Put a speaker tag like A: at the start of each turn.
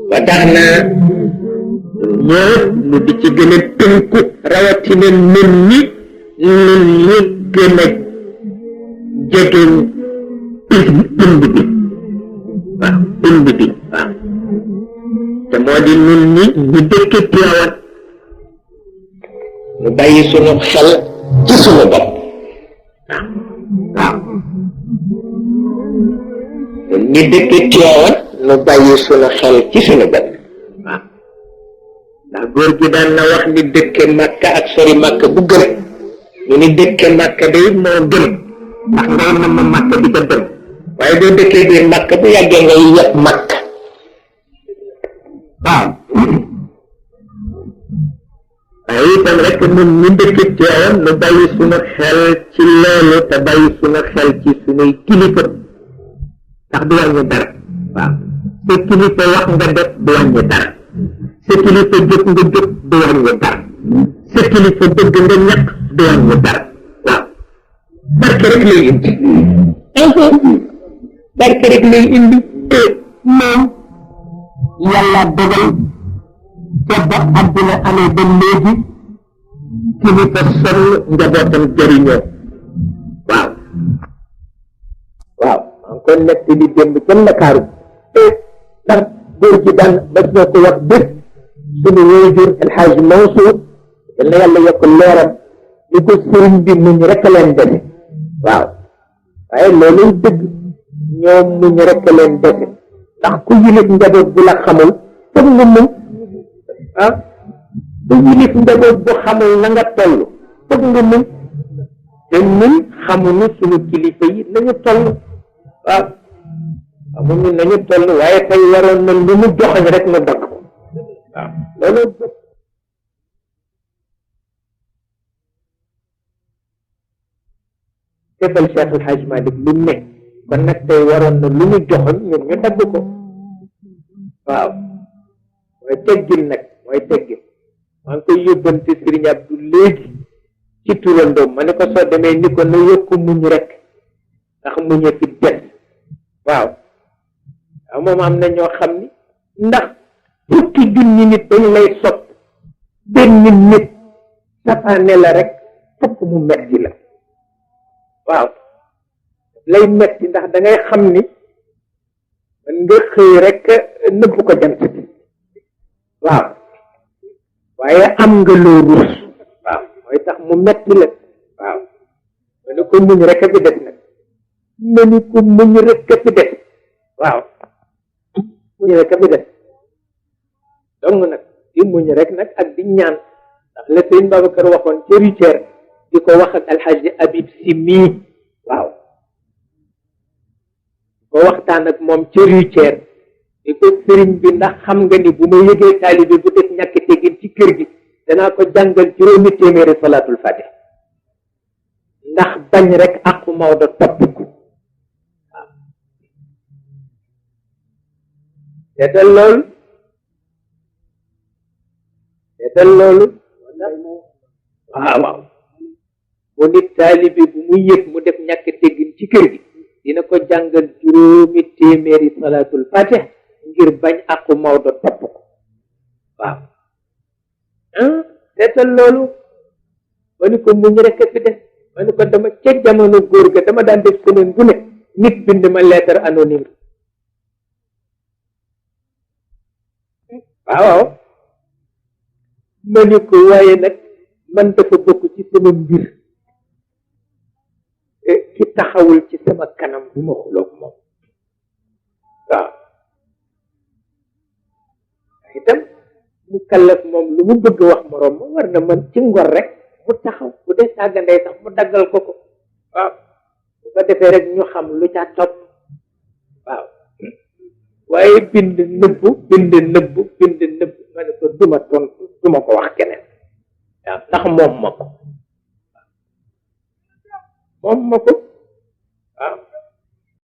A: ba tax na ñoo lu di ci gën a tënku rawatina nun ñi gën a jege ëmb bi waaw ëmb bi waaw te moo di nun ñi ñu dëkk Tiwaawan mu bàyyi sunu xel ci sunu bopp waaw nun ñi dëkk Tiwaawan nu bàyyi sunu xel ci sunu bopp waaw ndax góor gi daan na wax ni dëkke Makka ak sori Makka bu gën ñu ni dëkke Makka day moo gën ndax ngay na ma Makka di ko gën waaye doo dëkkee biir Makka bu yàggee ngay yëpp Makka waaw waaye itam rek ñun ñu dëkk Tiwaawan nu bàyyi sunu xel ci loolu te bàyyi sunu xel ci sunuy kilifa ndax du wàññi dara waaw sa kilifa wax nga def du wàññi dara sa kilifa jóg nga jóg du wàññi dara sa kilifa bëgg nga ñàkk du wàññi dara waaw barke rek lay indi barke rek lay indi te moom yàlla dogal te ba àdduna amee ba léegi kilifa sonn njabootam jëriñoo waaw waaw man ko nekk di démb ca Ndakaaru ndax góor gi daan bas na ko wax bés suñu waajur El Hadj Mansour yal na yàlla yokk leeram li ko sëriñ bi muñ rek leen defe waaw waaye looluy dëgg ñoom muñ rek leen defe ndax ku yilif njaboot bu la xamul foog nga muñ ah ku yilif njaboot bu xamul na nga toll foog nga muñ te ñun xamuñu suñu kilifa yi nañu toll waaw xamuñu nañu toll waaye tey waroon na lu mu joxoñ rek mu dagg ko waaw loolu defal Cheikh El Hadj Malick lu ne kon nag tey waroon na lu mu joxoñ ñun ñu dagg ko waaw mooy teggin nag mooy teggin maa ngi koy yóbbante Serigne Abdou léegi ci turandoom ma ne ko soo demee ni ko na yokku muñ rek ndax muñe fi des waaw waaw moom am na ñoo xam ni ndax fukki junni nit dañu lay sopp benn nit safaane la rek fukk mu metti la waaw lay metti ndax da ngay xam ni man nga xëy rek nëbb ko jant bi waaw waaye am nga loo ruus waaw mooy tax mu metti la waaw ma ne ko muñ rek a fi des nag ma ni ko muñ rek a fi des waaw muñ rek a fi des donc nag di muñ rek nag ak di ñaan ndax la sëñ Babacar waxoon ca Richard di ko wax ak alxaaji Habib si mii waaw ko waxtaan ak moom ca Richard di ko sëriñ bi ndax xam nga ni bu ma yëgee taalibe bu def ñàkk teggin ci kër gi danaa ko jàngal juróomi téeméeri salaatul fatih ndax bañ rek aqu Maodo topp ko waaw seetal loolu waaw waaw mu nit taalibe bu muy yëg mu def ñàkk teggin ci kër gi dina ko jàngal juróomi téeméeri salaatul fatih ngir bañ aqu Maodo topp ko waaw seetal loolu ma ni ko muñ rekk fi des ma ni ko dama ca jamono góor ga dama daan def semaine bu ne nit bind ma lettre anonyme waaw ma ni ko waaye nag man dafa bokk ci sama mbir ki taxawul ci sama kanam bu ma xuloog moom waaw itam mu kallaf moom lu mu bëgg wax moroom ma war na man ci ngor rek mu taxaw bu dee saaga ndey sax mu daggal ko ko waaw bu ko defee rek ñu xam lu ca topp waaw waaye bind nëbbu ma ne ko duma tontu duma ko wax keneen waaw ndax moom ma ko